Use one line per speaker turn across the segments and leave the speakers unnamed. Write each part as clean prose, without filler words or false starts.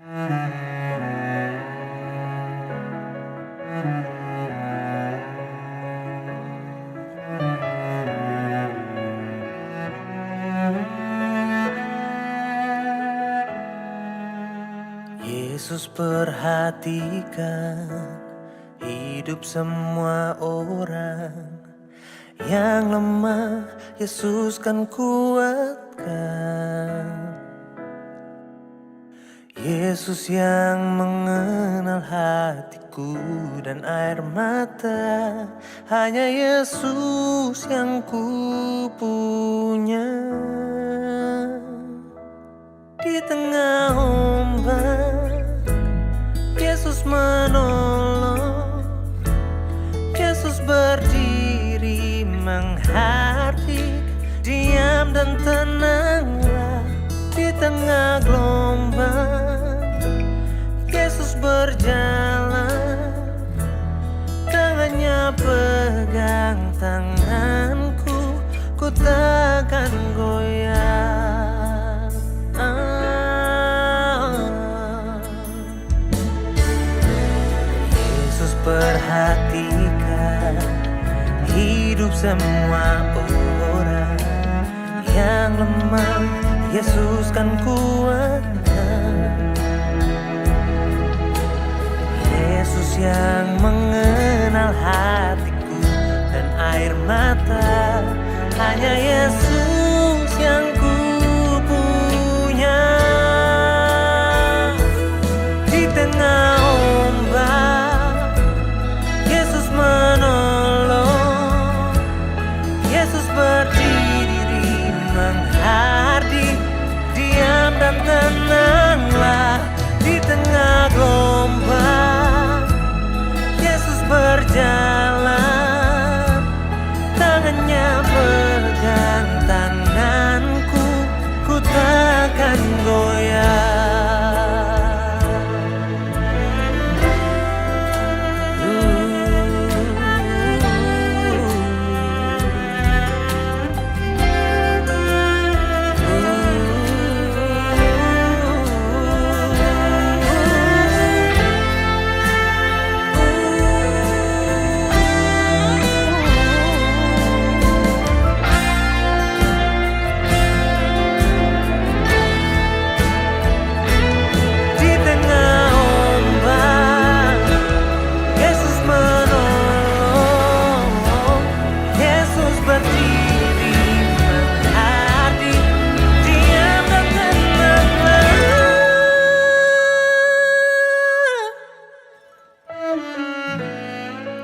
Yesus perhatikan hidup semua orang yang lemah, Yesus kan kuatkan. Yesus yang mengenal hatiku dan air mata, hanya Yesus yang ku punya. Di tengah ombak, Yesus menolong. Yesus berdiri menghardik, diam dan tenanglah di tengah gelombang. Yesus berjalan, tangannya pegang tanganku, ku takkan goyah. Yesus perhatikan hidup semua orang yang lemah, Yesus kan kuatkan. Yesus yang mengenal hatiku dan air mata, hanya Yesus yang ku punya. Di tengah ombak, Yesus menolong. Yesus berdiri menghardik, diam dan tenanglah di tengah gelombang. Yesus berjalan, tangannya pegang tanganku, ku takkan goyah.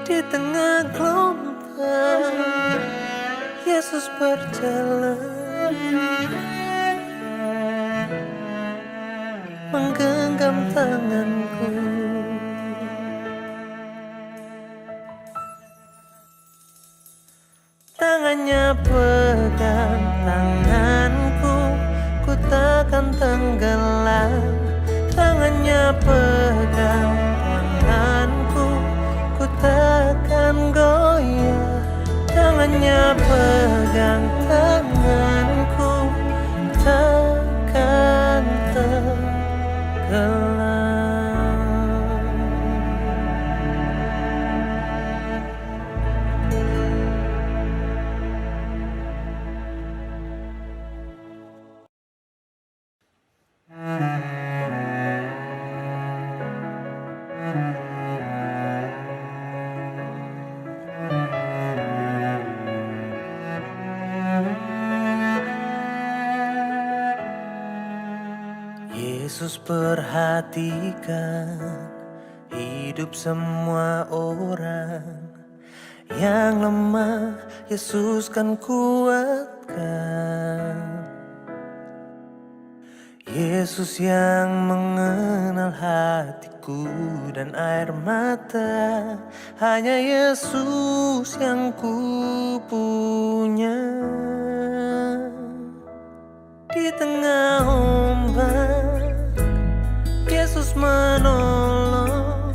Di tengah gelombang, Yesus berjalan, menggenggam tanganku. Tangannya pegang tanganku, ku takkan tenggelam. Tangannya pegang tanganku, ku takkan goyah. Tangannya pegang tanganku, takkan tenggelam. Yesus perhatikan hidup semua orang yang lemah, Yesus kan kuatkan. Yesus yang mengenal hatiku dan air mata, hanya Yesus yang ku punya. Di tengah ombak, Yesus menolong.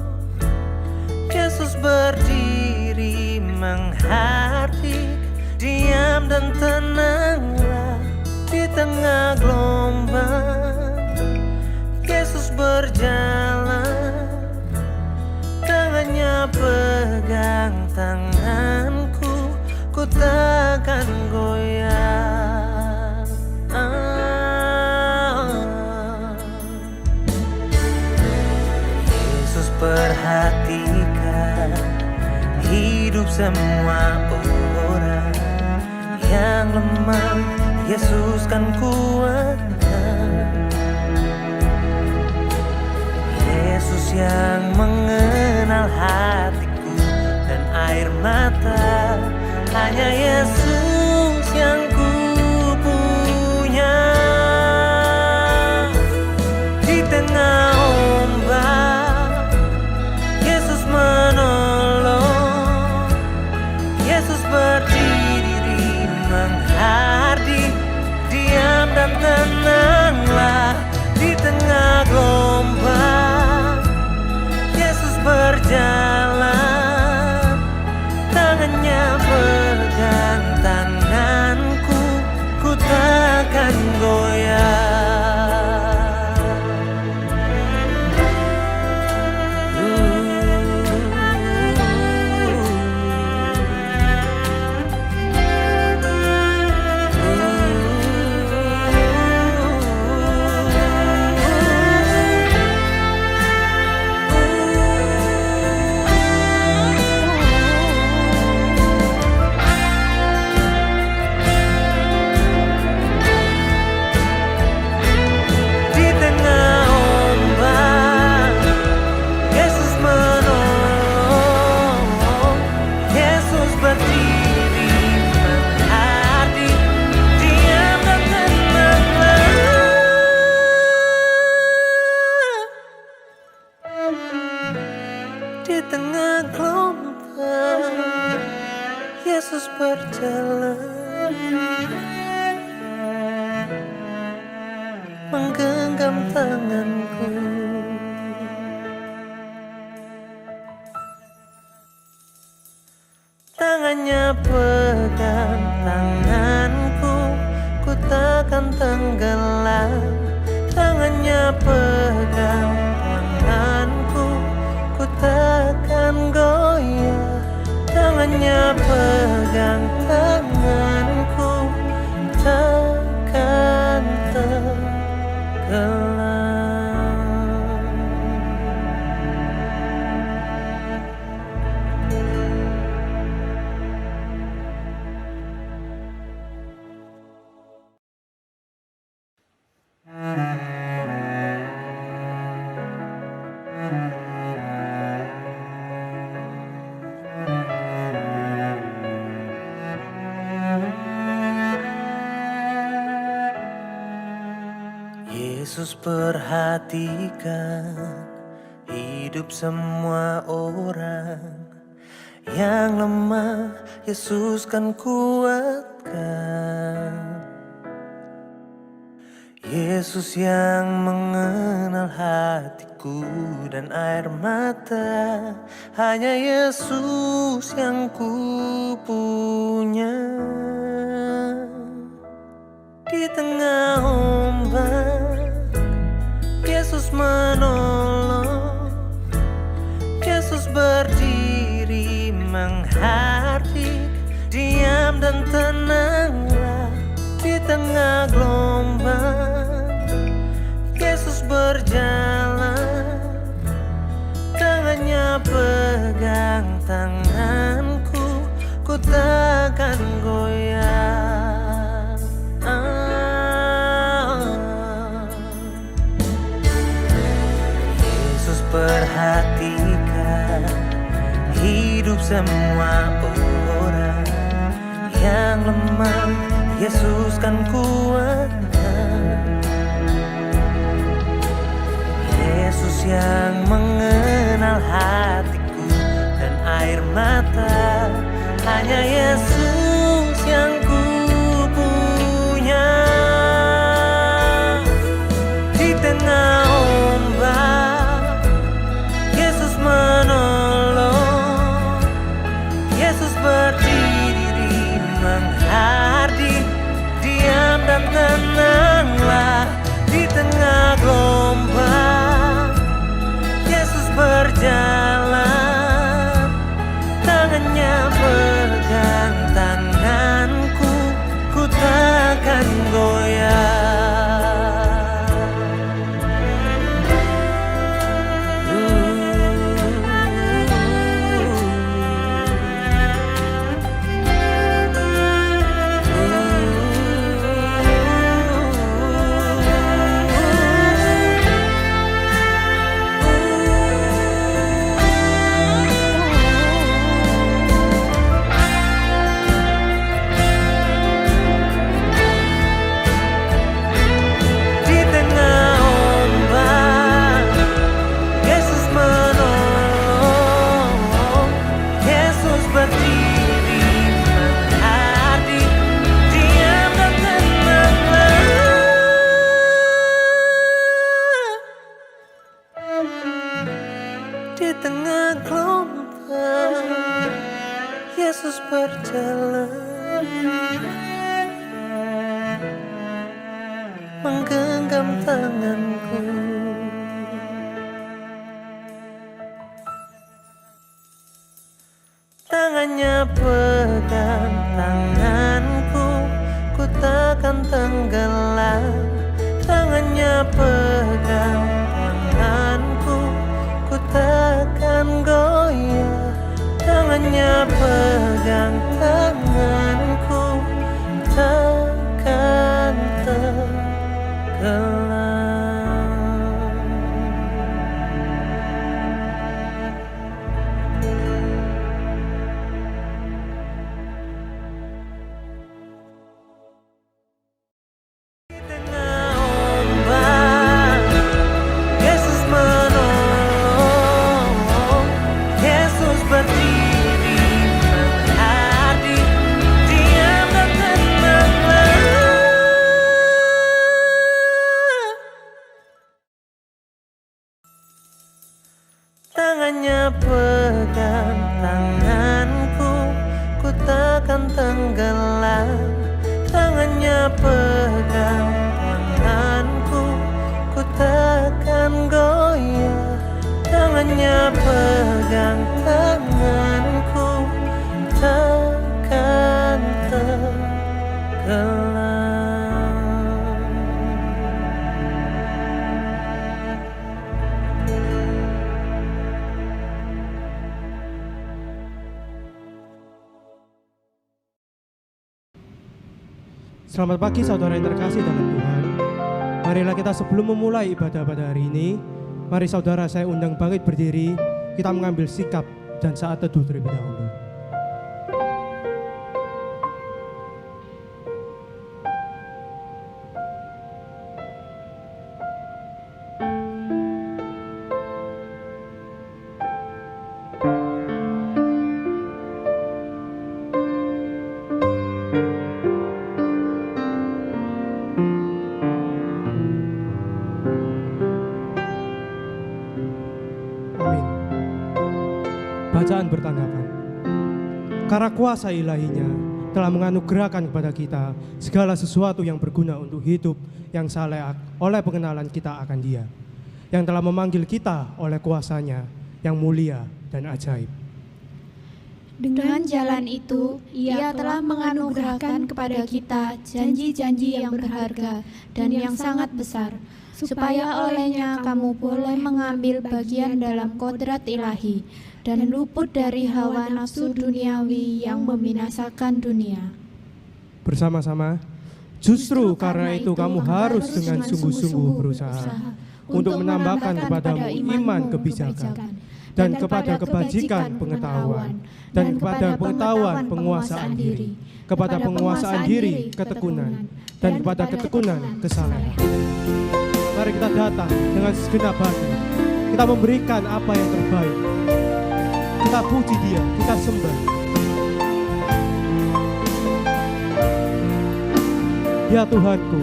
Yesus berdiri menghardik, diam dan tenanglah di tengah gelombang. Yesus berjalan, tangannya pegang tanganku, ku takkan goyah. Yesus perhatikan hidup semua orang yang lemah, Yesus kan kuatkan. Yesus yang mengenal hatiku dan air mata, hanya Yesus yang ku punya. Di tengah ombak, Yesus menolong. Yesus berdiri menghardik, diam dan tenanglah. Di tengah gelombang, Yesus berjalan, tangannya pegang tanganku, ku takkan goyah. Di tengah gelombang, Yesus berjalan, menggenggam tanganku. Tangannya pegang tanganku, ku takkan tenggelam. Tangannya pegang tanganku, ku takkan goyah. Tangannya pegang tanganku, takkan tenggelam. Yesus perhatikan hidup semua orang yang lemah, Yesus kan kuatkan. Yesus yang mengenal hatiku dan air mata, hanya Yesus yang ku punya. Di tengah ombak, Yesus menolong. Yesus berdiri menghardik, diam dan tenanglah. Di tengah gelombang, Yesus berjalan, tangannya pegang tanganku, ku takkan goyah. Yesus perhatikan hidup semua orang yang lemah, Yesus kan kuatkan. Yesus yang mengenal hatiku dan air mata, hanya Yesus yang ku punya. Di tengah ombak, Yesus menolong. Yesus berdiri menghardik, diam dan tenanglah. Di tengah gelombang, di tengah gelombang. Yesus berjalan, menggenggam tanganku. Tangannya pegang tanganku, ku takkan tenggelam. Tangannya pegang tanganku, ku takkan goyah. Tangannya pegang tanganku, takkan tenggelam. Tangannya pegang tanganku, ku takkan tenggelam. Tangannya pegang tanganku, ku takkan goyah. Tangannya pegang tanganku, takkan tenggelam.
Selamat pagi saudara yang terkasih dalam Tuhan. Marilah kita sebelum memulai ibadah pada hari ini, mari saudara saya undang bangkit berdiri, kita mengambil sikap dan saat teduh terlebih dahulu. Bacaan bertanggapan. Karena kuasa ilahinya telah menganugerahkan kepada kita segala sesuatu yang berguna untuk hidup yang saleh oleh pengenalan kita akan Dia, yang telah memanggil kita oleh kuasanya yang mulia dan ajaib.
Dengan jalan itu, Ia telah menganugerahkan kepada kita janji-janji yang berharga dan yang sangat besar, supaya olehnya kamu boleh mengambil bagian dalam kodrat ilahi dan luput dari hawa nafsu duniawi yang membinasakan dunia.
Bersama-sama, justru karena itu kamu harus dengan sungguh-sungguh berusaha untuk menambahkan kepadamu iman kebijakan, dan kepada kebajikan pengetahuan, dan kepada pengetahuan penguasaan diri, kepada penguasaan diri ketekunan, dan kepada ketekunan kesalehan. Mari kita datang dengan segenap hati, kita memberikan apa yang terbaik. Kita puji Dia, kita sembah. Ya Tuhanku,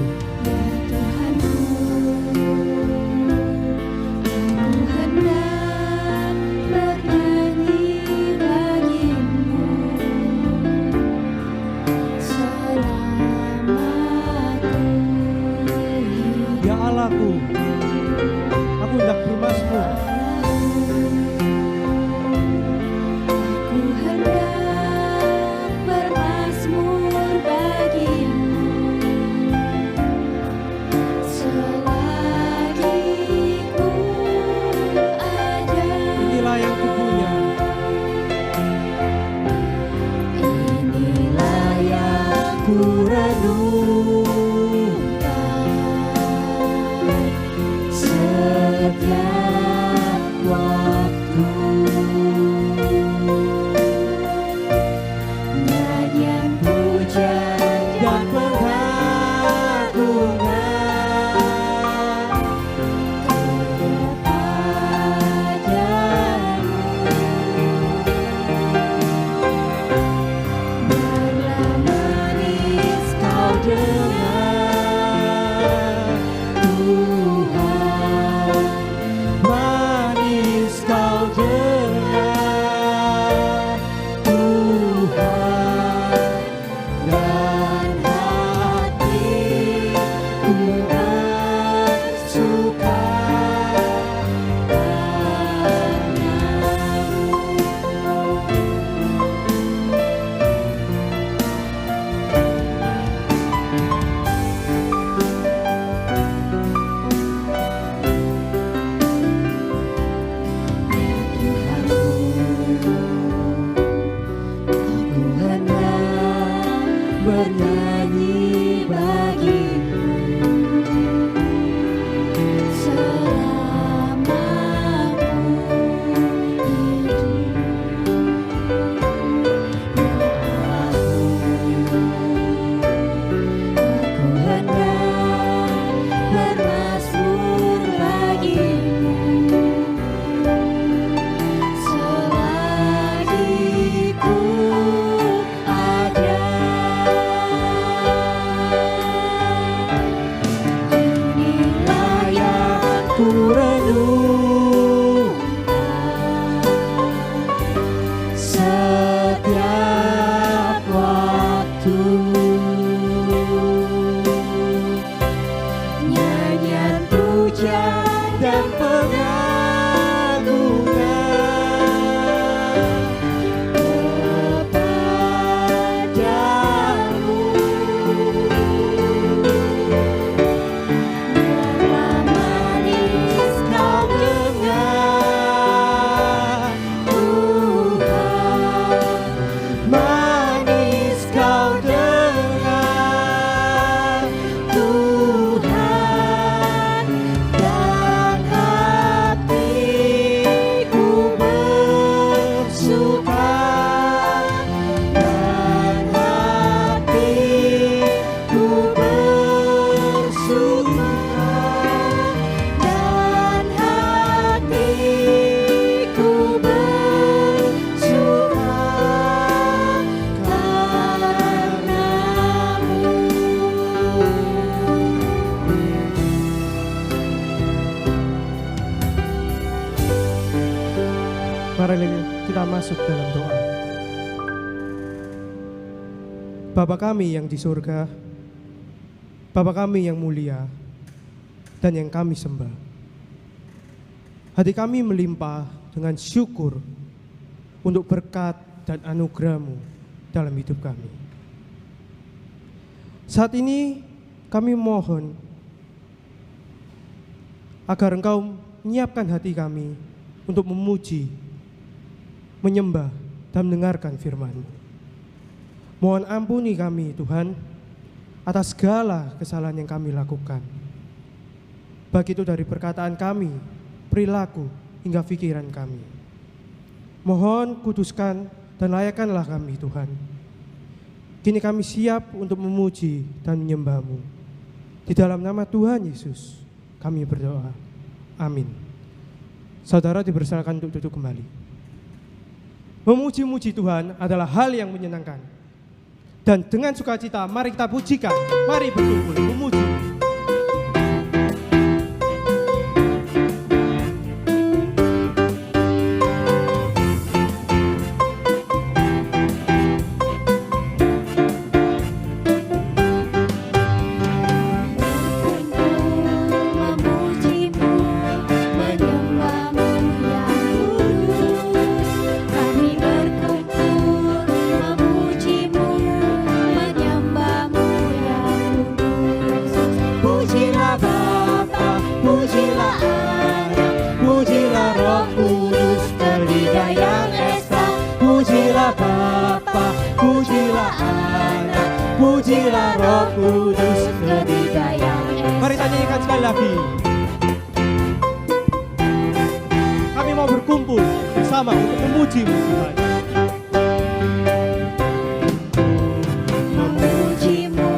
ya Allahku, aku hendak bermazmur.
renungkan setiap waktu. Nyanyian puja dan pengagungan kepadamu. Biarlah manis kau dengar, Tuhan. Manis kau dengar, Tuhan. Dan hatiku bersuka, dan hatiku bersuka, dan hatiku bersuka
Mari kita masuk dalam doa. Bapa kami yang di surga, Bapa kami yang mulia dan yang kami sembah, hati kami melimpah dengan syukur untuk berkat dan anugerah-Mu dalam hidup kami. Saat ini kami mohon agar Engkau menyiapkan hati kami untuk memuji, menyembah, dan mendengarkan firman-Mu. Mohon ampuni kami Tuhan atas segala kesalahan yang kami lakukan, baik itu dari perkataan kami, perilaku, hingga pikiran kami. Mohon kuduskan dan layakkanlah kami Tuhan. Kini kami siap untuk memuji dan menyembah-Mu. Di dalam nama Tuhan Yesus kami berdoa. Amin. Saudara dipersilakan untuk duduk kembali. Memuji-muji Tuhan adalah hal yang menyenangkan. Dan dengan sukacita mari kita pujikan, mari berkumpul memuji.
Pujilah Roh Kudus ketiga yang esa.
Mari kita nyanyikan sekali lagi. Kami mau berkumpul bersama untuk memuji-Mu Tuhan.
Memuji-Mu,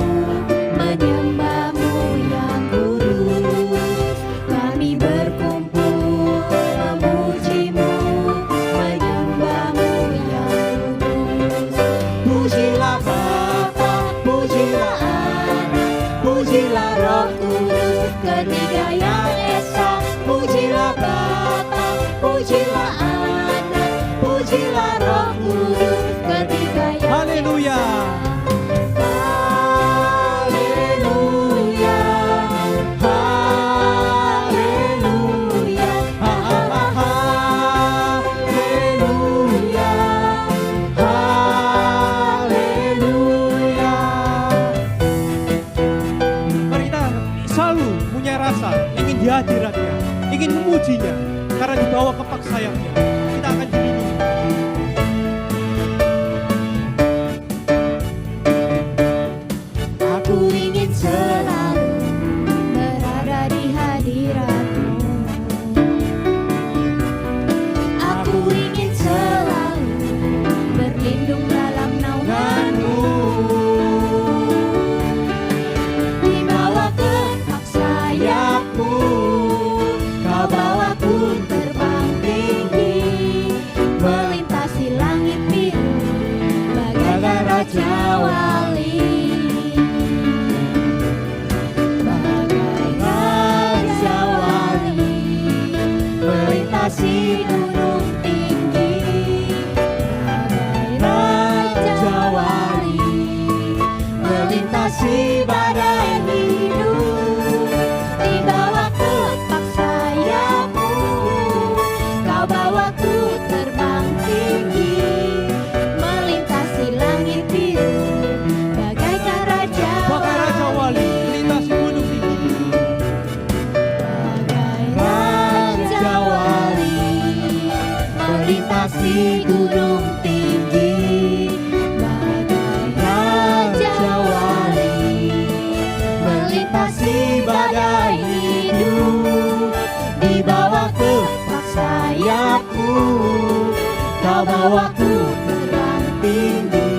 menyembah-Mu yang kudus. Kami berkumpul memuji-Mu, menyembah-Mu yang kudus.
Pujilah Bapa, pujilah Anak, pujilah Roh Kudus ketiga yang esa. Pujilah Bapa, pujilah Anak, pujilah Roh Kudus ketiga yang esa.
Haleluya.
Haleluya, haleluya, haleluya, haleluya.
Mari kita selalu punya rasa ingin di hadiratnya, ingin memujinya, karena di bawah kepak sayapnya kita akan dilindungi.
Aku ingin selalu berada di hadirat-Mu. Aku ingin selalu berlindung dalam naungan-Mu. Di bawah kepak sayap-Mu, Kau bawaku terbang tinggi. melintasi gunung tinggi, bagai raja wali, melintasi badai hidup, di bawah kepak sayapmu, kau bawaku terbang tinggi, melintasi langit biru, bagaikan raja
Bagai raja wali melintasi gunung tinggi.
Raja wali, melintasi gunung tinggi, bagai raja wali, melintasi badai hidup, di bawah kepak sayapmu, kau bawaku terbang tinggi,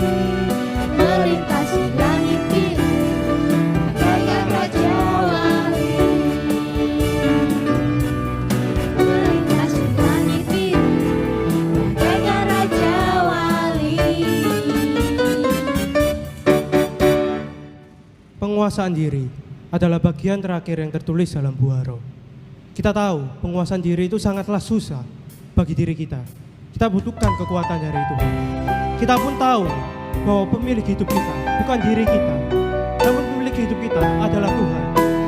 melintasi langit biru, bagaikan raja wali. Melintasi langit biru, bagaikan raja wali.
Penguasaan diri adalah bagian terakhir yang tertulis dalam Buah Roh. Kita tahu penguasaan diri itu sangatlah susah bagi diri kita. Kita butuhkan kekuatan dari Tuhan. Kita pun tahu bahwa pemilik hidup kita bukan diri kita, namun pemilik hidup kita adalah Tuhan.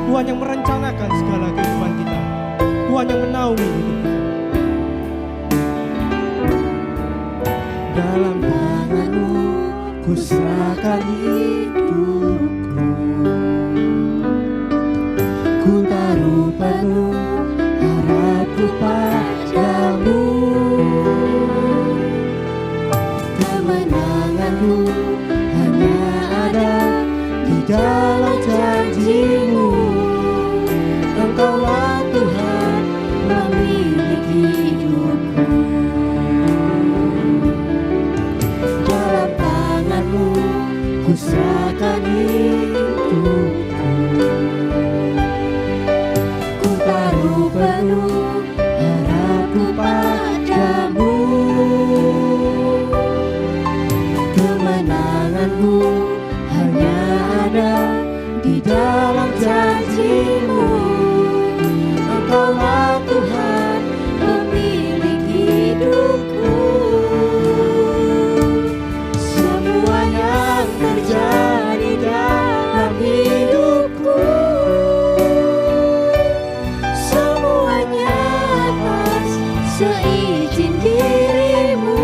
Tuhan yang merencanakan segala kehidupan kita. Tuhan yang menaungi hidup kita. Dalam tangan-Mu ku serahkan hidupku, ku taruh penuh harapku padamu. Kemenanganku hanya ada di dalam janji-Mu. Engkaulah Tuhan pemilik hidupku. Dalam tangan-Mu ku serahkan hidupku, ku taruh penuh harapku padamu. Kemenanganku hanya ada di dalam janji-Mu. Engkaulah Tuhan pemilik hidupku. Semua yang terjadi dalam hidupku, semuanya atas seizin diri-Mu.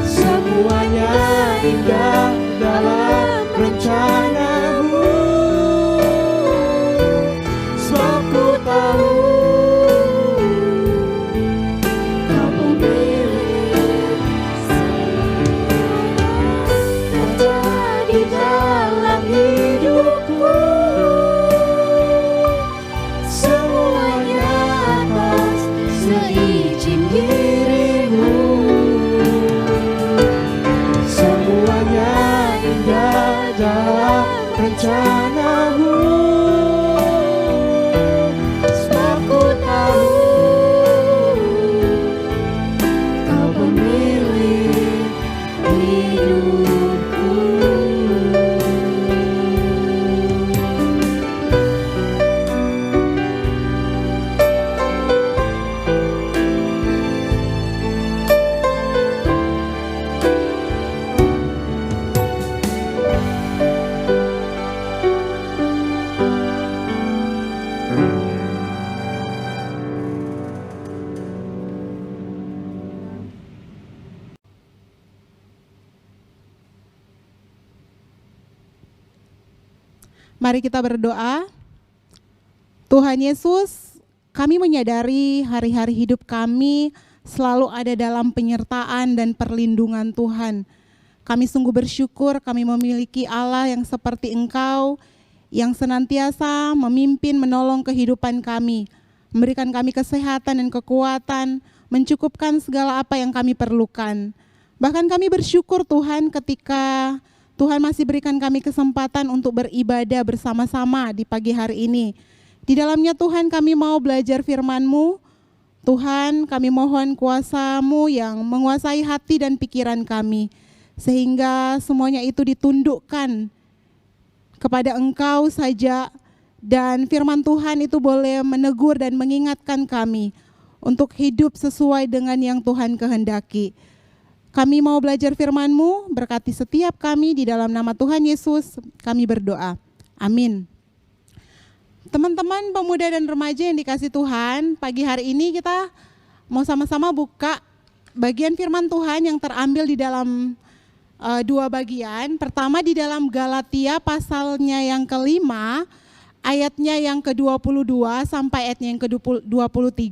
Semuanya indah dalam rencana-Mu, sebab ku tahu Kau pemilik segala di dalam hidupku. Semuanya atas seizin diri-Mu. Semuanya indah dalam rencana-Mu, sebab ku tahu Kau pemilik hidupku.
Mari kita berdoa. Tuhan Yesus, kami menyadari hari-hari hidup kami selalu ada dalam penyertaan dan perlindungan Tuhan. Kami sungguh bersyukur kami memiliki Allah yang seperti Engkau, yang senantiasa memimpin menolong kehidupan kami, memberikan kami kesehatan dan kekuatan, mencukupkan segala apa yang kami perlukan. Bahkan kami bersyukur Tuhan ketika Tuhan masih berikan kami kesempatan untuk beribadah bersama-sama di pagi hari ini. Di dalamnya Tuhan kami mau belajar firman-Mu. Tuhan kami mohon kuasa-Mu yang menguasai hati dan pikiran kami. Sehingga semuanya itu ditundukkan kepada Engkau saja Dan firman Tuhan itu boleh menegur dan mengingatkan kami untuk hidup sesuai dengan yang Tuhan kehendaki. Kami mau belajar firman-Mu, berkati setiap kami di dalam nama Tuhan Yesus, kami berdoa. Amin. Teman-teman pemuda dan remaja yang dikasih Tuhan, pagi hari ini kita mau sama-sama buka bagian firman Tuhan yang terambil di dalam dua bagian. Pertama di dalam Galatia pasalnya yang kelima, ayatnya yang ke-22 sampai ayatnya yang ke-23,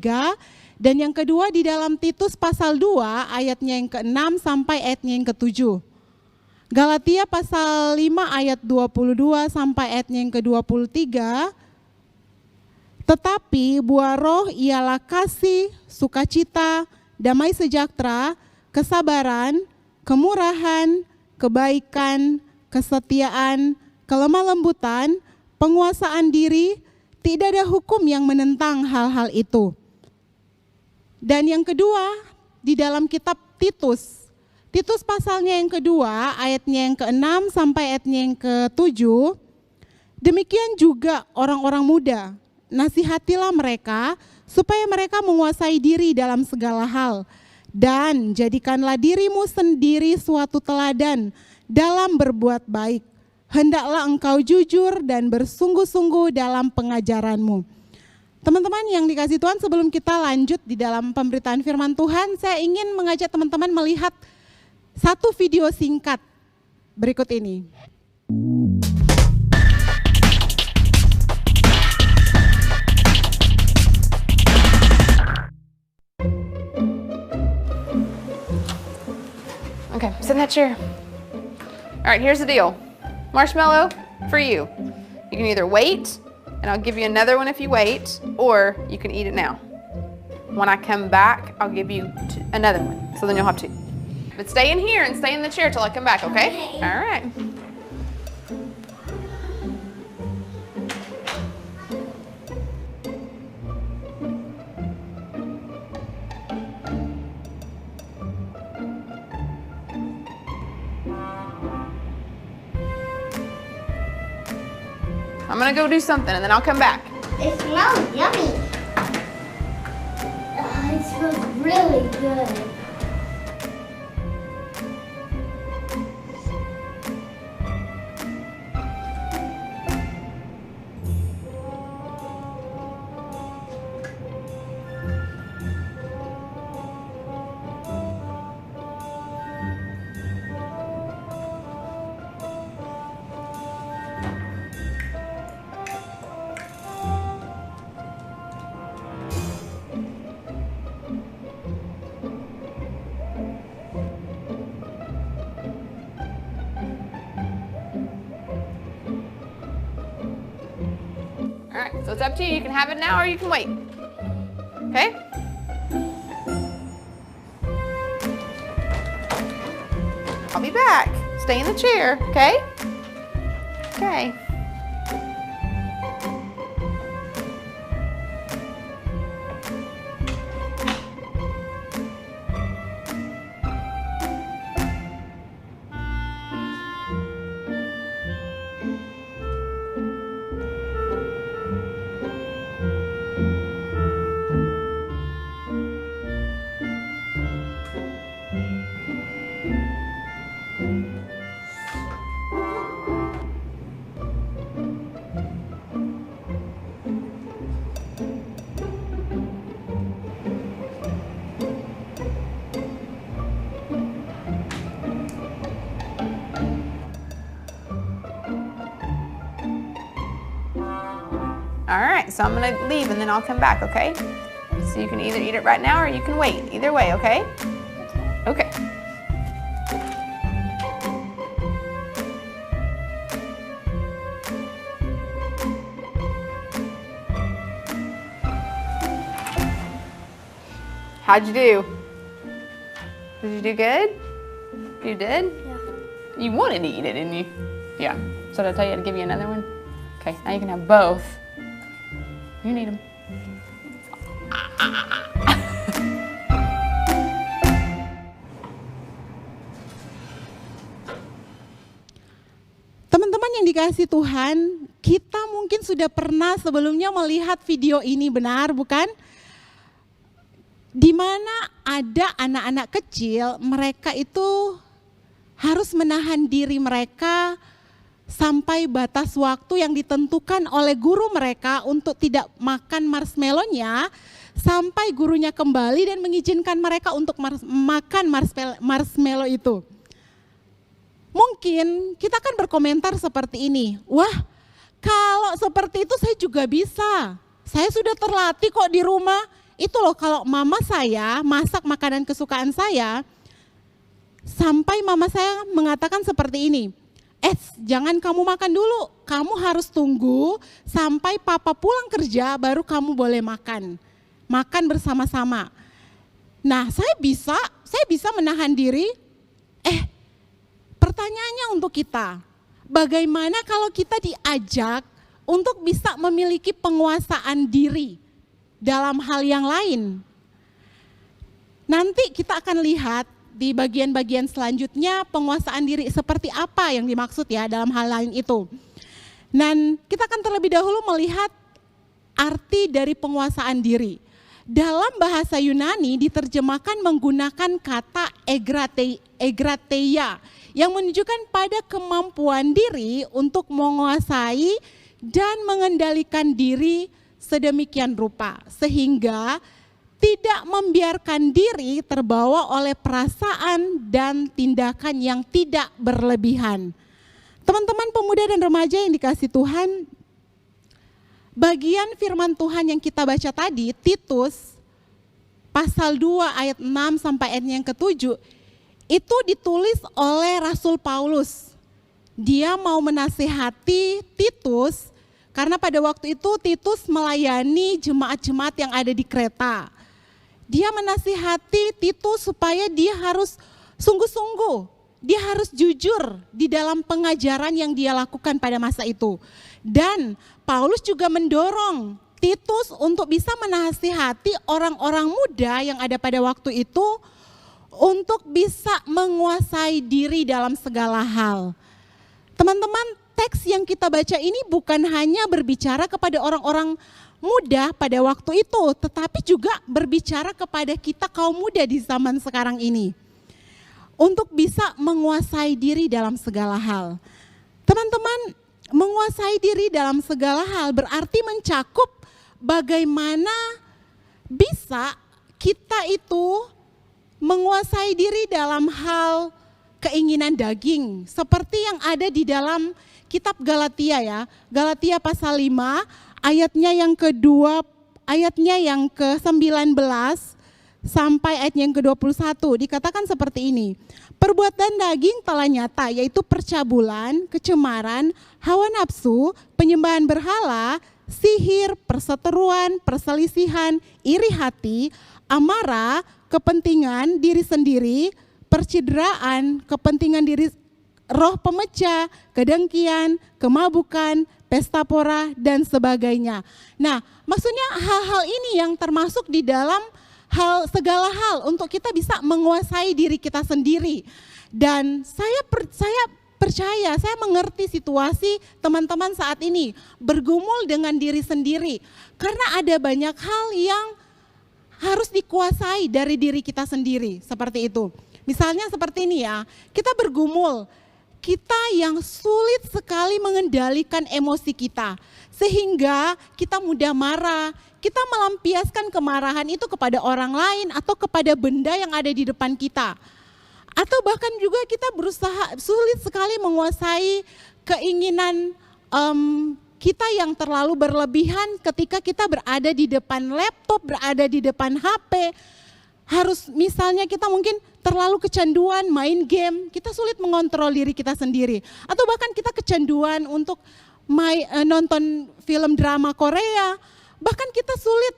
dan yang kedua di dalam Titus pasal 2 ayatnya yang ke-6 sampai ayatnya yang ke-7. Galatia pasal 5 ayat 22 sampai ayatnya yang ke-23. Tetapi buah roh ialah kasih, sukacita, damai sejahtera, kesabaran, kemurahan, kebaikan, kesetiaan, kelemah lembutan, penguasaan diri. Tidak ada hukum yang menentang hal-hal itu. Dan yang kedua di dalam kitab Titus, Titus pasalnya yang kedua ayatnya yang ke-6 sampai ayatnya yang ke-7. Demikian juga orang-orang muda, nasihatilah mereka supaya mereka menguasai diri dalam segala hal, dan jadikanlah dirimu sendiri suatu teladan dalam berbuat baik. Hendaklah engkau jujur dan bersungguh-sungguh dalam pengajaranmu. Teman-teman yang dikasih Tuhan, sebelum kita lanjut di dalam pemberitaan firman Tuhan, saya ingin mengajak teman-teman melihat satu video singkat berikut ini.
Okay, sit in that chair. All right, here's the deal. Marshmallow for you. You can either wait, and I'll give you another one if you wait, or you can eat it now. When I come back, I'll give you another one, so then you'll have two. But stay in here and stay in the chair till I come back, okay? All right. I'm gonna go do something and then I'll come back.
It smells yummy. It smells really good.
All right, so it's up to you. You can have it now or you can wait. Okay? I'll be back. Stay in the chair, okay? Okay. All right, so I'm gonna leave and then I'll come back, okay? So you can either eat it right now or you can wait. Either way, okay? Okay. How'd you do? Did you do good? You did?
Yeah.
You wanted to eat it, didn't you? Yeah. So did I tell you to give you another one? Okay, now you can have both. You need them.
Teman-teman yang dikasih Tuhan, kita mungkin mungkin sudah pernah sebelumnya melihat video ini, benar bukan? Di mana ada anak-anak kecil, mereka itu harus menahan diri mereka sampai batas waktu yang ditentukan oleh guru mereka untuk tidak makan marshmallow-nya sampai gurunya kembali dan mengizinkan mereka untuk makan marshmallow itu. Mungkin kita kan berkomentar seperti ini, wah kalau seperti itu saya juga bisa, saya sudah terlatih kok di rumah. Itu loh kalau mama saya masak makanan kesukaan saya, sampai mama saya mengatakan seperti ini, jangan kamu makan dulu, kamu harus tunggu sampai papa pulang kerja baru kamu boleh makan bersama-sama. Nah saya bisa menahan diri. Pertanyaannya untuk kita, bagaimana kalau kita diajak untuk bisa memiliki penguasaan diri dalam hal yang lain? Nanti kita akan lihat di bagian-bagian selanjutnya penguasaan diri seperti apa yang dimaksud ya dalam hal lain itu. Dan kita akan terlebih dahulu melihat arti dari penguasaan diri. Dalam bahasa Yunani diterjemahkan menggunakan kata egrateia yang menunjukkan pada kemampuan diri untuk menguasai dan mengendalikan diri sedemikian rupa sehingga tidak membiarkan diri terbawa oleh perasaan dan tindakan yang tidak berlebihan. Teman-teman pemuda dan remaja yang dikasihi Tuhan, bagian firman Tuhan yang kita baca tadi, Titus pasal 2 ayat 6 sampai ayat yang ke-7, itu ditulis oleh Rasul Paulus. Dia mau menasihati Titus karena pada waktu itu Titus melayani jemaat-jemaat yang ada di Kreta. Dia menasihati Titus supaya dia harus sungguh-sungguh, dia harus jujur di dalam pengajaran yang dia lakukan pada masa itu. Dan Paulus juga mendorong Titus untuk bisa menasihati orang-orang muda yang ada pada waktu itu untuk bisa menguasai diri dalam segala hal. Teman-teman, teks yang kita baca ini bukan hanya berbicara kepada orang-orang muda pada waktu itu, tetapi juga berbicara kepada kita kaum muda di zaman sekarang ini. Untuk bisa menguasai diri dalam segala hal. Teman-teman, menguasai diri dalam segala hal berarti mencakup bagaimana bisa kita itu menguasai diri dalam hal keinginan daging. Seperti yang ada di dalam kitab Galatia ya. Galatia pasal 5 ayatnya yang kedua, ayatnya yang ke-19 sampai ayat yang ke-21 dikatakan seperti ini. Perbuatan daging telah nyata, yaitu percabulan, kecemaran, hawa nafsu, penyembahan berhala, sihir, perseteruan, perselisihan, iri hati, amarah, kepentingan diri sendiri, percideraan, kepentingan diri, roh pemecah, kedengkian, kemabukan, pesta pora, dan sebagainya. Nah, maksudnya hal-hal ini yang termasuk di dalam segala hal untuk kita bisa menguasai diri kita sendiri. Dan saya percaya, saya mengerti situasi teman-teman saat ini bergumul dengan diri sendiri. Karena ada banyak hal yang harus dikuasai dari diri kita sendiri, seperti itu. Misalnya seperti ini ya, kita bergumul, kita yang sulit sekali mengendalikan emosi kita. Sehingga kita mudah marah, kita melampiaskan kemarahan itu kepada orang lain atau kepada benda yang ada di depan kita. Atau bahkan juga kita berusaha sulit sekali menguasai keinginan kita yang terlalu berlebihan ketika kita berada di depan laptop, berada di depan HP. Harus misalnya kita mungkin terlalu kecanduan main game, kita sulit mengontrol diri kita sendiri. Atau bahkan kita kecanduan untuk nonton film drama Korea, bahkan kita sulit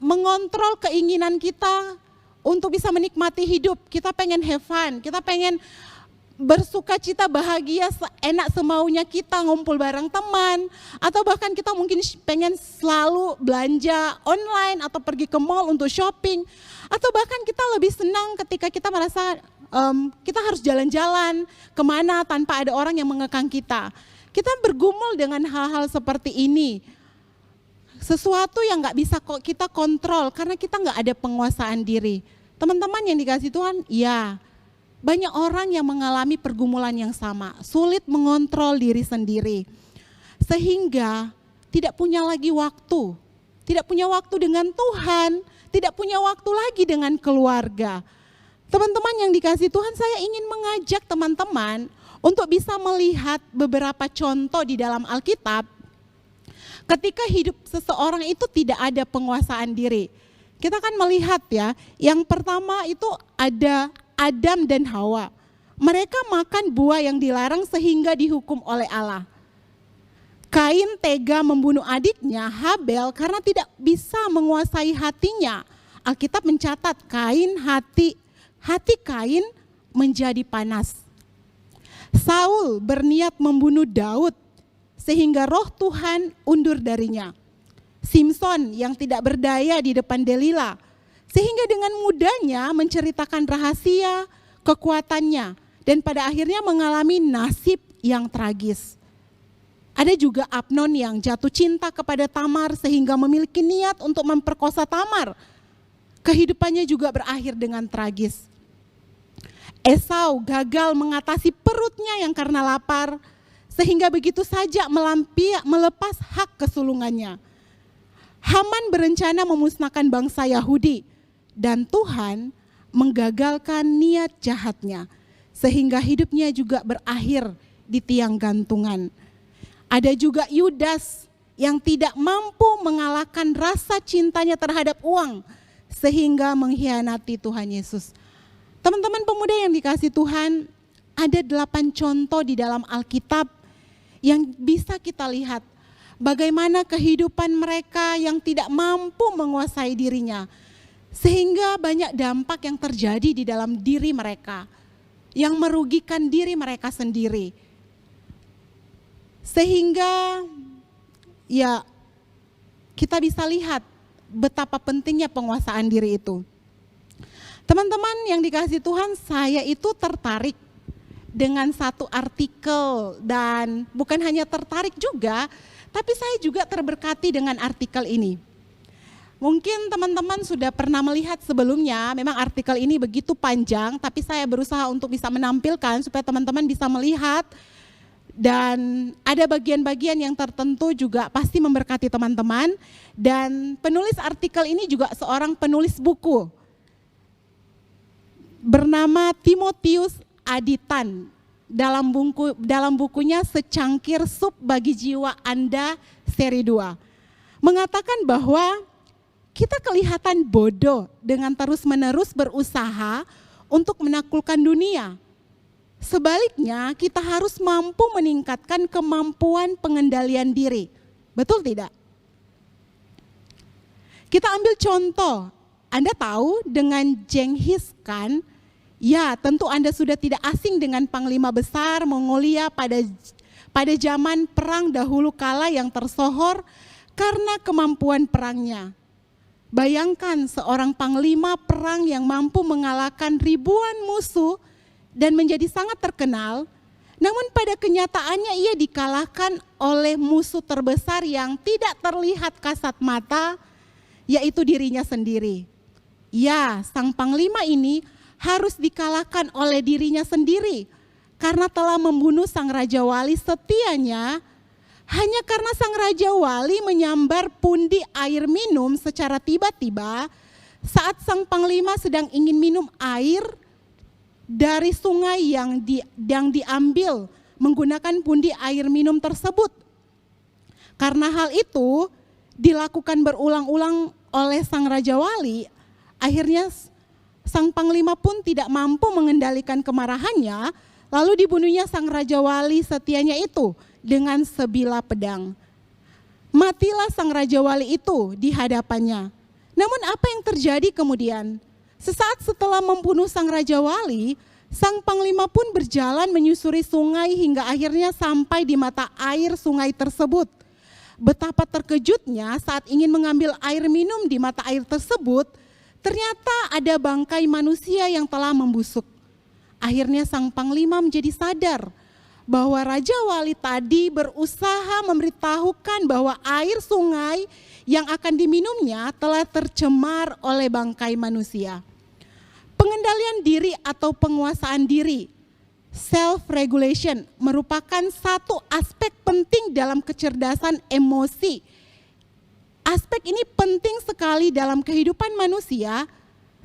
mengontrol keinginan kita untuk bisa menikmati hidup. Kita pengen have fun, kita pengen bersuka cita bahagia enak semaunya kita ngumpul bareng teman. Atau bahkan kita mungkin pengen selalu belanja online atau pergi ke mall untuk shopping. Atau bahkan kita lebih senang ketika kita merasa kita harus jalan-jalan kemana tanpa ada orang yang mengekang kita. kita bergumul dengan hal-hal seperti ini. Sesuatu yang gak bisa kok kita kontrol karena kita gak ada penguasaan diri. Teman-teman yang dikasih Tuhan, ya banyak orang yang mengalami pergumulan yang sama, sulit mengontrol diri sendiri. Sehingga tidak punya lagi waktu, tidak punya waktu dengan Tuhan, tidak punya waktu lagi dengan keluarga. Teman-teman yang dikasih Tuhan, saya ingin mengajak teman-teman untuk bisa melihat beberapa contoh di dalam Alkitab ketika hidup seseorang itu tidak ada penguasaan diri. Kita kan melihat ya, yang pertama itu ada Adam dan Hawa. Mereka makan buah yang dilarang sehingga dihukum oleh Allah. Kain tega membunuh adiknya Habel karena tidak bisa menguasai hatinya. Alkitab mencatat hati Kain menjadi panas. Saul berniat membunuh Daud sehingga roh Tuhan undur darinya. Simson yang tidak berdaya di depan Delila sehingga dengan mudahnya menceritakan rahasia kekuatannya dan pada akhirnya mengalami nasib yang tragis. Ada juga Amnon yang jatuh cinta kepada Tamar sehingga memiliki niat untuk memperkosa Tamar. Kehidupannya juga berakhir dengan tragis. Esau gagal mengatasi perutnya yang karena lapar sehingga begitu saja melepas hak kesulungannya. Haman berencana memusnahkan bangsa Yahudi dan Tuhan menggagalkan niat jahatnya sehingga hidupnya juga berakhir di tiang gantungan. Ada juga Yudas yang tidak mampu mengalahkan rasa cintanya terhadap uang sehingga mengkhianati Tuhan Yesus. Teman-teman pemuda yang dikasih Tuhan, ada 8 contoh di dalam Alkitab yang bisa kita lihat bagaimana kehidupan mereka yang tidak mampu menguasai dirinya. Sehingga banyak dampak yang terjadi di dalam diri mereka yang merugikan diri mereka sendiri. Sehingga ya kita bisa lihat betapa pentingnya penguasaan diri itu. Teman-teman yang dikasih Tuhan, saya itu tertarik dengan satu artikel dan bukan hanya tertarik juga, tapi saya juga terberkati dengan artikel ini. Mungkin teman-teman sudah pernah melihat sebelumnya, memang artikel ini begitu panjang, tapi saya berusaha untuk bisa menampilkan supaya teman-teman bisa melihat dan ada bagian-bagian yang tertentu juga pasti memberkati teman-teman. Dan penulis artikel ini juga seorang penulis buku bernama Timotius Aditan. Dalam bukunya Secangkir Sup Bagi Jiwa Anda seri 2 mengatakan bahwa kita kelihatan bodoh dengan terus-menerus berusaha untuk menaklukkan dunia. Sebaliknya kita harus mampu meningkatkan kemampuan pengendalian diri. Betul tidak? Kita ambil contoh. Anda tahu dengan Genghis Khan, ya tentu Anda sudah tidak asing dengan panglima besar Mongolia pada zaman perang dahulu kala yang tersohor karena kemampuan perangnya. Bayangkan seorang panglima perang yang mampu mengalahkan ribuan musuh dan menjadi sangat terkenal, namun pada kenyataannya ia dikalahkan oleh musuh terbesar yang tidak terlihat kasat mata, yaitu dirinya sendiri. Ya, sang panglima ini harus dikalahkan oleh dirinya sendiri karena telah membunuh sang Raja Wali setianya hanya karena sang Raja Wali menyambar pundi air minum secara tiba-tiba saat sang panglima sedang ingin minum air dari sungai yang diambil menggunakan pundi air minum tersebut. Karena hal itu dilakukan berulang-ulang oleh sang Raja Wali, akhirnya sang panglima pun tidak mampu mengendalikan kemarahannya, lalu dibunuhnya sang Raja Wali setianya itu dengan sebilah pedang. Matilah sang Raja Wali itu di hadapannya. Namun apa yang terjadi kemudian? Sesaat setelah membunuh sang Raja Wali, sang panglima pun berjalan menyusuri sungai hingga akhirnya sampai di mata air sungai tersebut. Betapa terkejutnya saat ingin mengambil air minum di mata air tersebut, ternyata ada bangkai manusia yang telah membusuk. Akhirnya sang panglima menjadi sadar bahwa Raja Wali tadi berusaha memberitahukan bahwa air sungai yang akan diminumnya telah tercemar oleh bangkai manusia. Pengendalian diri atau penguasaan diri, self-regulation, merupakan satu aspek penting dalam kecerdasan emosi. Aspek ini penting sekali dalam kehidupan manusia,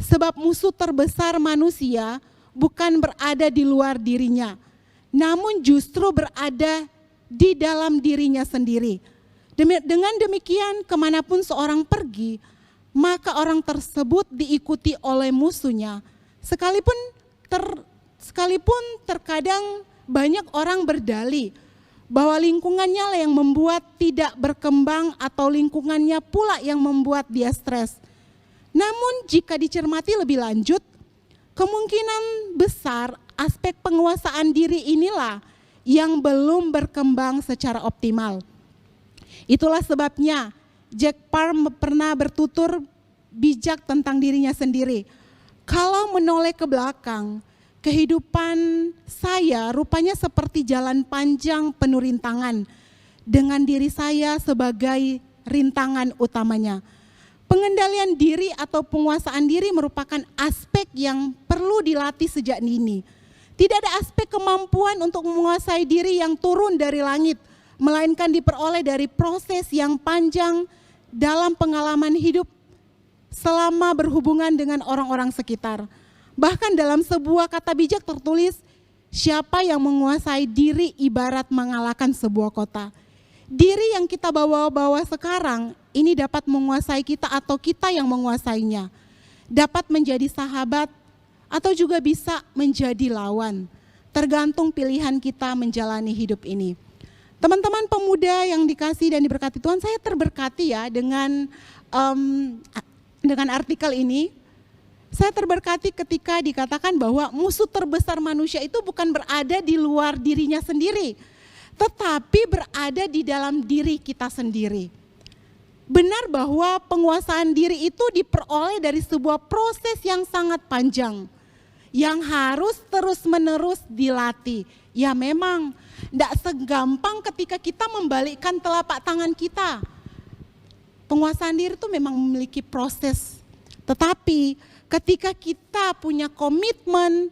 sebab musuh terbesar manusia bukan berada di luar dirinya, namun justru berada di dalam dirinya sendiri. Dengan demikian, kemanapun seorang pergi, maka orang tersebut diikuti oleh musuhnya. Sekalipun terkadang banyak orang berdalih bahwa lingkungannya lah yang membuat tidak berkembang atau lingkungannya pula yang membuat dia stres. Namun jika dicermati lebih lanjut, kemungkinan besar aspek penguasaan diri inilah yang belum berkembang secara optimal. Itulah sebabnya Jack Parr pernah bertutur bijak tentang dirinya sendiri. Kalau menoleh ke belakang, kehidupan saya rupanya seperti jalan panjang penuh rintangan, dengan diri saya sebagai rintangan utamanya. Pengendalian diri atau penguasaan diri merupakan aspek yang perlu dilatih sejak dini. Tidak ada aspek kemampuan untuk menguasai diri yang turun dari langit, melainkan diperoleh dari proses yang panjang dalam pengalaman hidup selama berhubungan dengan orang-orang sekitar. Bahkan dalam sebuah kata bijak tertulis, siapa yang menguasai diri ibarat mengalahkan sebuah kota. Diri yang kita bawa-bawa sekarang ini dapat menguasai kita atau kita yang menguasainya. Dapat menjadi sahabat atau juga bisa menjadi lawan. Tergantung pilihan kita menjalani hidup ini. Teman-teman pemuda yang dikasih dan diberkati Tuhan, saya terberkati ya dengan artikel ini. Saya terberkati ketika dikatakan bahwa musuh terbesar manusia itu bukan berada di luar dirinya sendiri, tetapi berada di dalam diri kita sendiri. Benar bahwa penguasaan diri itu diperoleh dari sebuah proses yang sangat panjang, yang harus terus-menerus dilatih. Ya memang, tidak segampang ketika kita membalikkan telapak tangan kita. Penguasaan diri itu memang memiliki proses, tetapi ketika kita punya komitmen,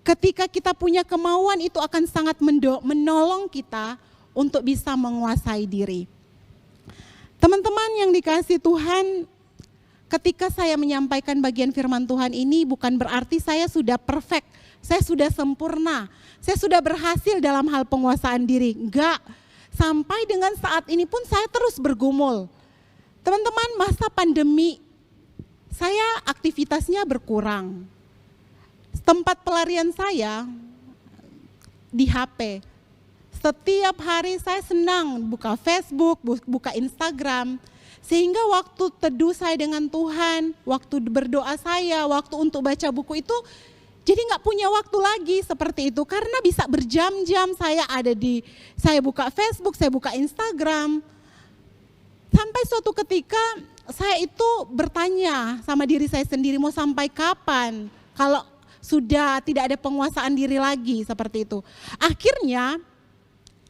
ketika kita punya kemauan, itu akan sangat menolong kita untuk bisa menguasai diri. Teman-teman yang dikasihi Tuhan, ketika saya menyampaikan bagian firman Tuhan ini bukan berarti saya sudah perfect, saya sudah sempurna, saya sudah berhasil dalam hal penguasaan diri. Enggak, sampai dengan saat ini pun saya terus bergumul. Teman-teman, masa pandemi, saya aktivitasnya berkurang. Tempat pelarian saya di HP. Setiap hari saya senang buka Facebook, buka Instagram. Sehingga waktu teduh saya dengan Tuhan, waktu berdoa saya, waktu untuk baca buku itu, jadi gak punya waktu lagi seperti itu. Karena bisa berjam-jam saya buka Facebook, saya buka Instagram. Sampai suatu ketika saya itu bertanya sama diri saya sendiri, mau sampai kapan kalau sudah tidak ada penguasaan diri lagi seperti itu. Akhirnya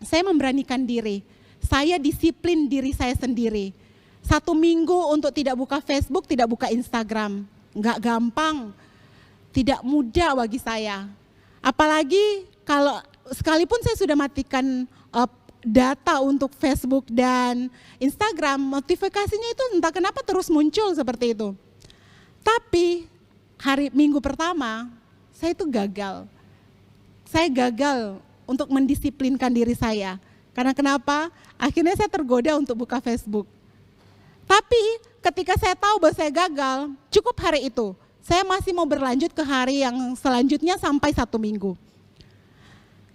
saya memberanikan diri, saya disiplin diri saya sendiri. 1 minggu untuk tidak buka Facebook, tidak buka Instagram. Enggak gampang, tidak mudah bagi saya. Apalagi kalau sekalipun saya sudah matikan data untuk Facebook dan Instagram, notifikasinya itu entah kenapa terus muncul seperti itu. Tapi minggu pertama saya itu gagal. Saya gagal untuk mendisiplinkan diri saya. Karena kenapa? Akhirnya saya tergoda untuk buka Facebook. Tapi ketika saya tahu bahwa saya gagal, cukup hari itu. Saya masih mau berlanjut ke hari yang selanjutnya sampai 1 minggu.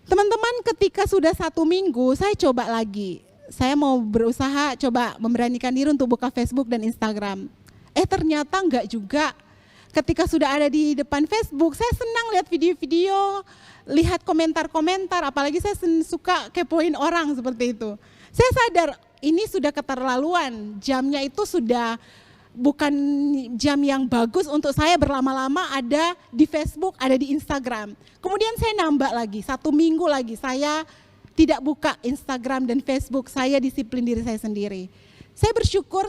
Teman-teman, ketika sudah 1 minggu, saya coba lagi. Saya mau berusaha coba memberanikan diri untuk buka Facebook dan Instagram. Ternyata enggak juga. Ketika sudah ada di depan Facebook, saya senang lihat video-video, lihat komentar-komentar, apalagi saya suka kepoin orang seperti itu. Saya sadar ini sudah keterlaluan, jamnya itu sudah bukan jam yang bagus untuk saya berlama-lama ada di Facebook, ada di Instagram. Kemudian saya nambah lagi, 1 minggu lagi saya tidak buka Instagram dan Facebook, saya disiplin diri saya sendiri. Saya bersyukur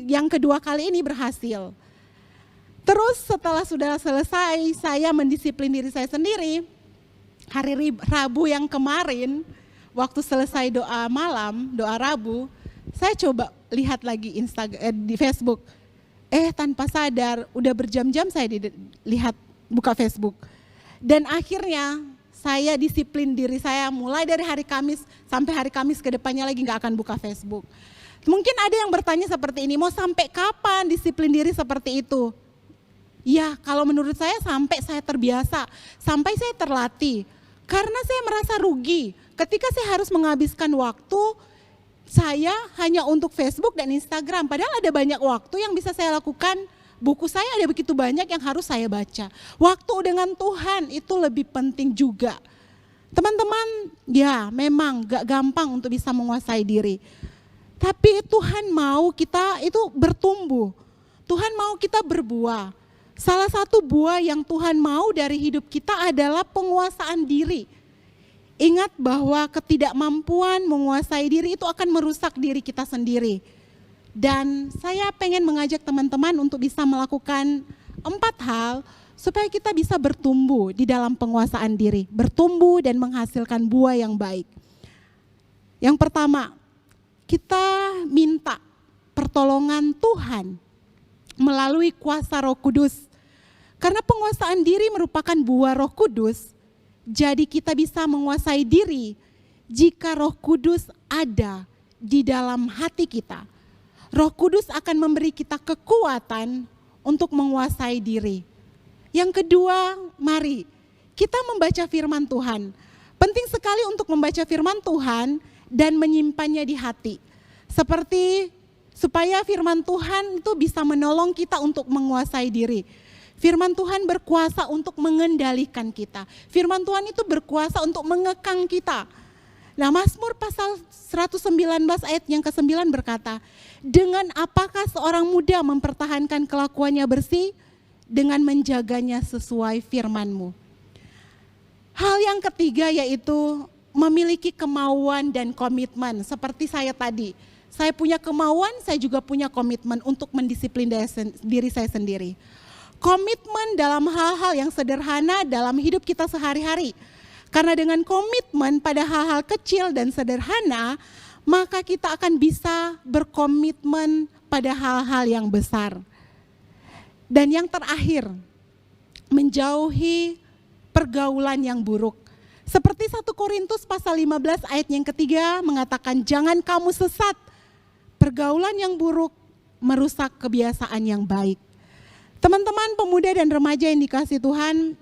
yang kedua kali ini berhasil. Terus setelah sudah selesai saya mendisiplin diri saya sendiri, hari Rabu yang kemarin, waktu selesai doa malam, doa Rabu, saya coba lihat lagi di Facebook. Tanpa sadar, udah berjam-jam saya lihat buka Facebook. Dan akhirnya saya disiplin diri saya mulai dari hari Kamis sampai hari Kamis ke depannya lagi gak akan buka Facebook. Mungkin ada yang bertanya seperti ini, mau sampai kapan disiplin diri seperti itu? Ya, kalau menurut saya sampai saya terbiasa, sampai saya terlatih. Karena saya merasa rugi ketika saya harus menghabiskan waktu saya hanya untuk Facebook dan Instagram. Padahal ada banyak waktu yang bisa saya lakukan. Buku saya ada begitu banyak yang harus saya baca. Waktu dengan Tuhan itu lebih penting juga. Teman-teman, ya memang gak gampang untuk bisa menguasai diri. Tapi Tuhan mau kita itu bertumbuh. Tuhan mau kita berbuah. Salah satu buah yang Tuhan mau dari hidup kita adalah penguasaan diri. Ingat bahwa ketidakmampuan menguasai diri itu akan merusak diri kita sendiri. Dan saya pengen mengajak teman-teman untuk bisa melakukan 4 hal supaya kita bisa bertumbuh di dalam penguasaan diri. Bertumbuh dan menghasilkan buah yang baik. Yang pertama, kita minta pertolongan Tuhan melalui kuasa Roh Kudus. Karena penguasaan diri merupakan buah Roh Kudus, jadi kita bisa menguasai diri jika Roh Kudus ada di dalam hati kita. Roh Kudus akan memberi kita kekuatan untuk menguasai diri. Yang kedua, mari kita membaca firman Tuhan. Penting sekali untuk membaca firman Tuhan dan menyimpannya di hati. Seperti supaya firman Tuhan itu bisa menolong kita untuk menguasai diri. Firman Tuhan berkuasa untuk mengendalikan kita. Firman Tuhan itu berkuasa untuk mengekang kita. Nah, Mazmur pasal 119 ayat yang ke-9 berkata, dengan apakah seorang muda mempertahankan kelakuannya bersih? Dengan menjaganya sesuai firman-Mu. Hal yang ketiga yaitu memiliki kemauan dan komitmen. Seperti saya tadi, saya punya kemauan, saya juga punya komitmen untuk mendisiplin diri saya sendiri. Komitmen dalam hal-hal yang sederhana dalam hidup kita sehari-hari. Karena dengan komitmen pada hal-hal kecil dan sederhana, maka kita akan bisa berkomitmen pada hal-hal yang besar. Dan yang terakhir, menjauhi pergaulan yang buruk. Seperti 1 Korintus pasal 15 ayat yang ketiga mengatakan, jangan kamu sesat, pergaulan yang buruk merusak kebiasaan yang baik. Teman-teman pemuda dan remaja yang dikasihi Tuhan,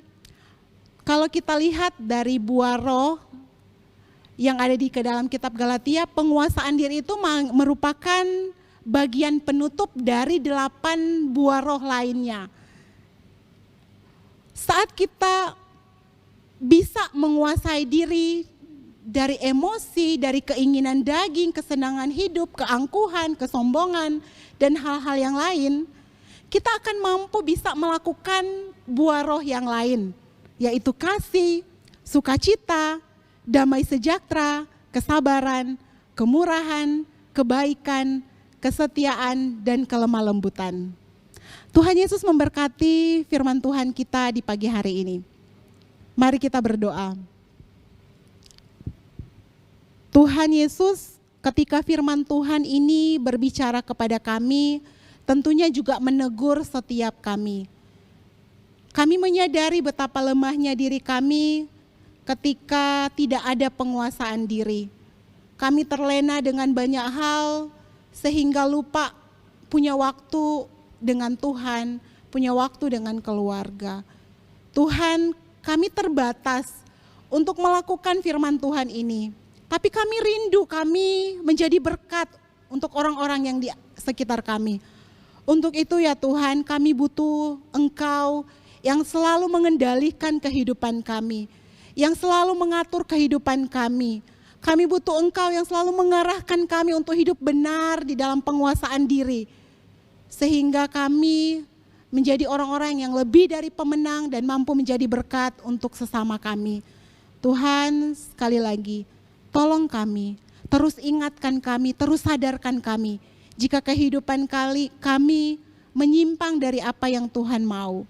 kalau kita lihat dari buah roh yang ada di dalam kitab Galatia, penguasaan diri itu merupakan bagian penutup dari 8 buah roh lainnya. Saat kita bisa menguasai diri dari emosi, dari keinginan daging, kesenangan hidup, keangkuhan, kesombongan, dan hal-hal yang lain, kita akan mampu bisa melakukan buah roh yang lain, yaitu kasih, sukacita, damai sejahtera, kesabaran, kemurahan, kebaikan, kesetiaan, dan kelemah lembutan. Tuhan Yesus memberkati firman Tuhan kita di pagi hari ini. Mari kita berdoa. Tuhan Yesus, ketika firman Tuhan ini berbicara kepada kami, tentunya juga menegur setiap kami. Kami menyadari betapa lemahnya diri kami ketika tidak ada penguasaan diri. Kami terlena dengan banyak hal sehingga lupa punya waktu dengan Tuhan, punya waktu dengan keluarga. Tuhan, kami terbatas untuk melakukan firman Tuhan ini. Tapi kami rindu kami menjadi berkat untuk orang-orang yang di sekitar kami. Untuk itu ya Tuhan, kami butuh Engkau yang selalu mengendalikan kehidupan kami, yang selalu mengatur kehidupan kami. Kami butuh Engkau yang selalu mengarahkan kami untuk hidup benar di dalam penguasaan diri. sehingga kami menjadi orang-orang yang lebih dari pemenang dan mampu menjadi berkat untuk sesama kami. Tuhan, sekali lagi, tolong kami, terus ingatkan kami, terus sadarkan kami, jika kehidupan kami menyimpang dari apa yang Tuhan mau.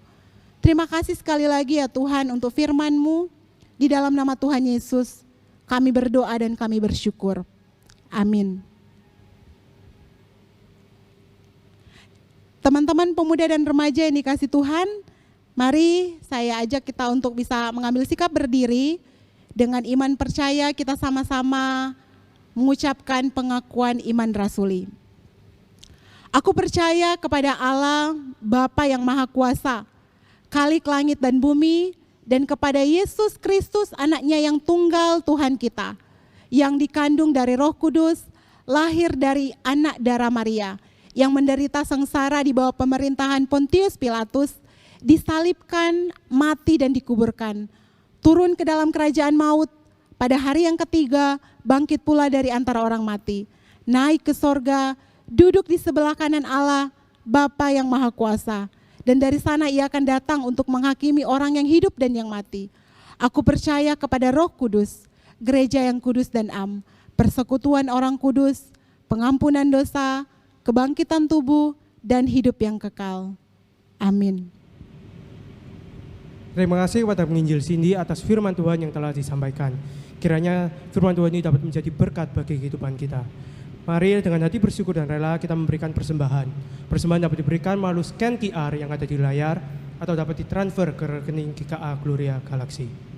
Terima kasih sekali lagi ya Tuhan untuk firman-Mu. Di dalam nama Tuhan Yesus, kami berdoa dan kami bersyukur. Amin. Teman-teman pemuda dan remaja yang dikasih Tuhan, mari saya ajak kita untuk bisa mengambil sikap berdiri. Dengan iman percaya kita sama-sama mengucapkan pengakuan iman rasuli. Aku percaya kepada Allah, Bapa yang Maha Kuasa, Khalik langit dan bumi, dan kepada Yesus Kristus anaknya yang tunggal Tuhan kita, yang dikandung dari Roh Kudus, lahir dari anak darah Maria, yang menderita sengsara di bawah pemerintahan Pontius Pilatus, disalibkan, mati dan dikuburkan, turun ke dalam kerajaan maut, pada hari yang ketiga bangkit pula dari antara orang mati, naik ke sorga, duduk di sebelah kanan Allah, Bapa yang Maha Kuasa, dan dari sana ia akan datang untuk menghakimi orang yang hidup dan yang mati. Aku percaya kepada Roh Kudus, gereja yang kudus dan am, persekutuan orang kudus, pengampunan dosa, kebangkitan tubuh, dan hidup yang kekal. Amin.
Terima kasih kepada penginjil Cindy atas firman Tuhan yang telah disampaikan. Kiranya firman Tuhan ini dapat menjadi berkat bagi kehidupan kita. Mari dengan hati bersyukur dan rela kita memberikan persembahan. Persembahan dapat diberikan melalui scan QR yang ada di layar atau dapat ditransfer ke rekening GKA Gloria Galaxy.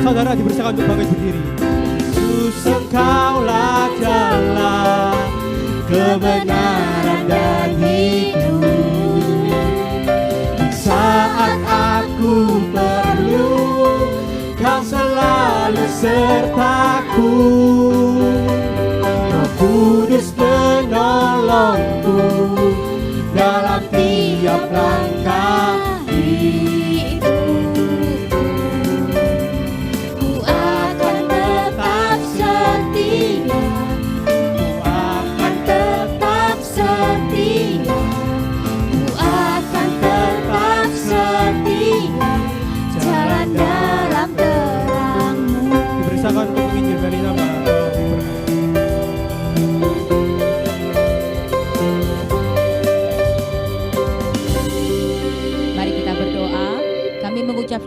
Saudara dipersilakan untuk bangkit berdiri. Yesus, Engkaulah jalan, kebenaran dan hidup. Di saat aku perlu, Kau selalu sertaku. Roh Kudus penolongku dalam tiap langkah hidupku. Ku akan tetap setia, ku akan tetap setia, ku akan tetap setia, jalan dalam terang-Mu. Diberitakan untuk menginjil dari nama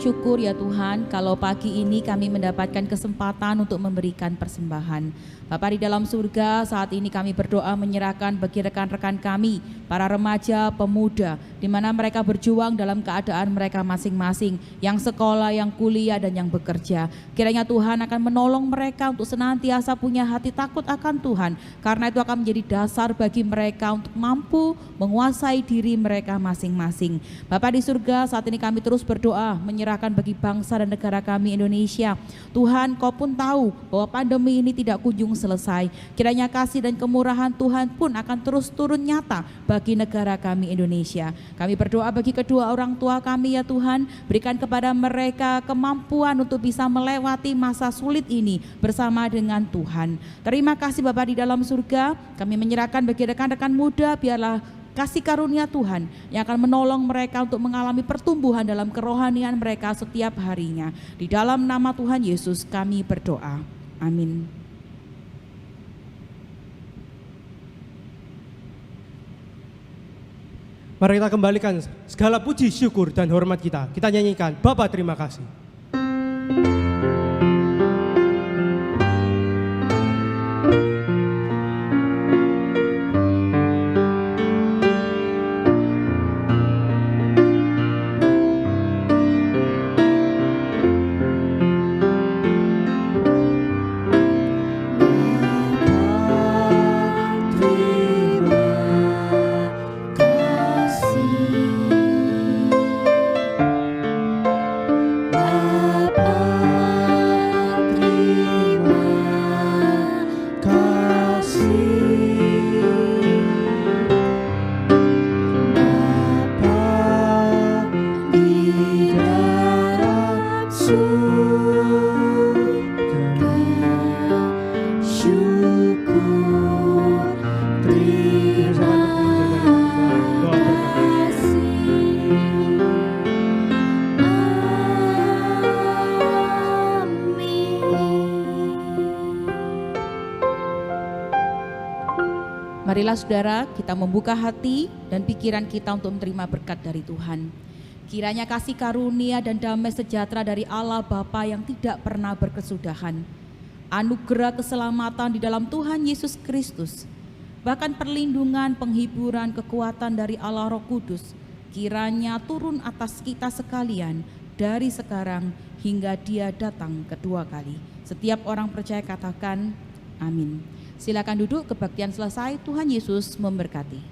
syukur ya Tuhan, kalau pagi ini kami mendapatkan kesempatan untuk memberikan persembahan. Bapa di dalam surga, saat ini kami berdoa menyerahkan bagi rekan-rekan kami, para remaja, pemuda, di mana mereka berjuang dalam keadaan mereka masing-masing, yang sekolah, yang kuliah, dan yang bekerja. Kiranya Tuhan akan menolong mereka untuk senantiasa punya hati takut akan Tuhan, karena itu akan menjadi dasar bagi mereka untuk mampu menguasai diri mereka masing-masing. Bapa di surga, saat ini kami terus berdoa menyerahkan bagi bangsa dan negara kami Indonesia. Tuhan, Kau pun tahu bahwa pandemi ini tidak kunjung selesai. Kiranya kasih dan kemurahan Tuhan pun akan terus turun nyata bagi negara kami Indonesia. Kami berdoa bagi kedua orang tua kami ya Tuhan, berikan kepada mereka kemampuan untuk bisa melewati masa sulit ini bersama dengan Tuhan. Terima kasih Bapa di dalam surga, kami menyerahkan bagi rekan-rekan muda, biarlah kasih karunia Tuhan yang akan menolong mereka untuk mengalami pertumbuhan dalam kerohanian mereka setiap harinya. Di dalam nama Tuhan Yesus kami berdoa. Amin.
Mari kita kembalikan segala puji, syukur, dan hormat kita. Kita nyanyikan, Bapa terima kasih.
Marilah saudara, kita membuka hati dan pikiran kita untuk menerima berkat dari Tuhan. Kiranya kasih karunia dan damai sejahtera dari Allah Bapa yang tidak pernah berkesudahan, anugerah keselamatan di dalam Tuhan Yesus Kristus, bahkan perlindungan, penghiburan, kekuatan dari Allah Roh Kudus, kiranya turun atas kita sekalian dari sekarang hingga Dia datang kedua kali. Setiap orang percaya katakan amin. Silakan duduk, kebaktian selesai, Tuhan Yesus memberkati.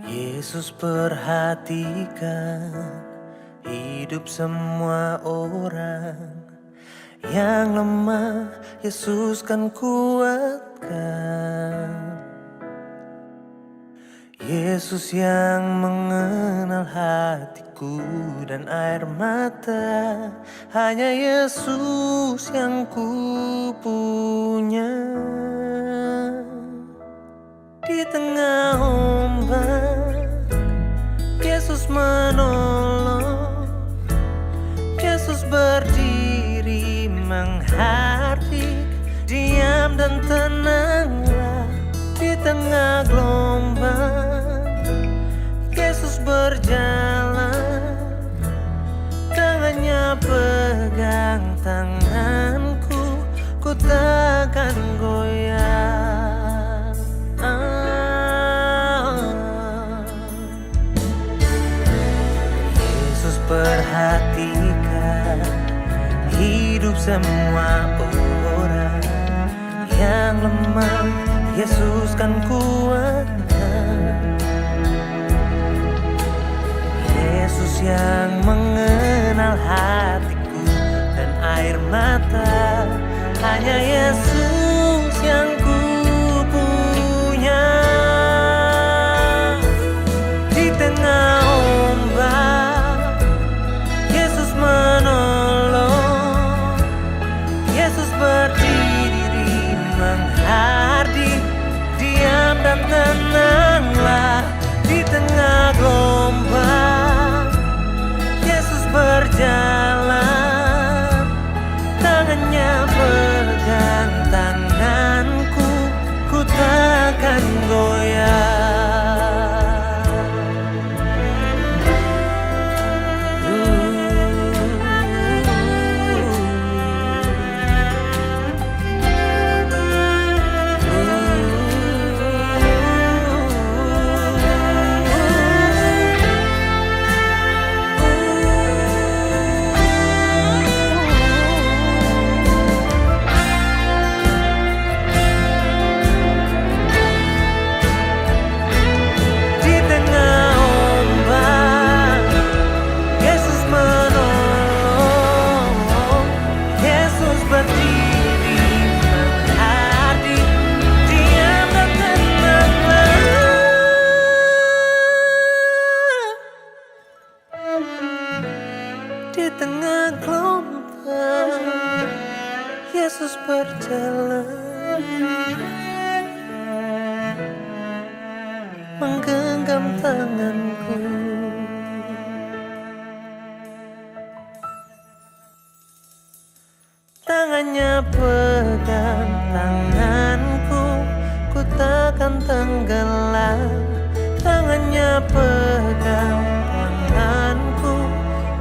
Yesus perhatikan hidup semua orang. Yang lemah Yesus kan kuatkan. Yesus yang mengenal hatiku dan air mata, hanya Yesus yang ku punya. Di tengah ombak Yesus menolong, Yesus berdiri menghardik, diam dan tenanglah di tengah gelombang. Yesus berjalan, tangannya pegang tanganku, ku takkan goyah. Yesus perhatikan hidup semua orang. Yang lemah Yesus kan kuatkan. Yesus yang mengenal hatiku dan air mata, hanya Yesus yang ku punya. Di tengah ombak Yesus menolong, Yesus berdiri menghardik, diam dan tenang. menggenggam tanganku. Tangannya pegang tanganku, ku takkan tenggelam. Tangannya pegang tanganku,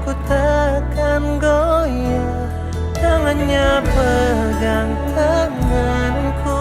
ku takkan goyah. Tangannya pegang tanganku,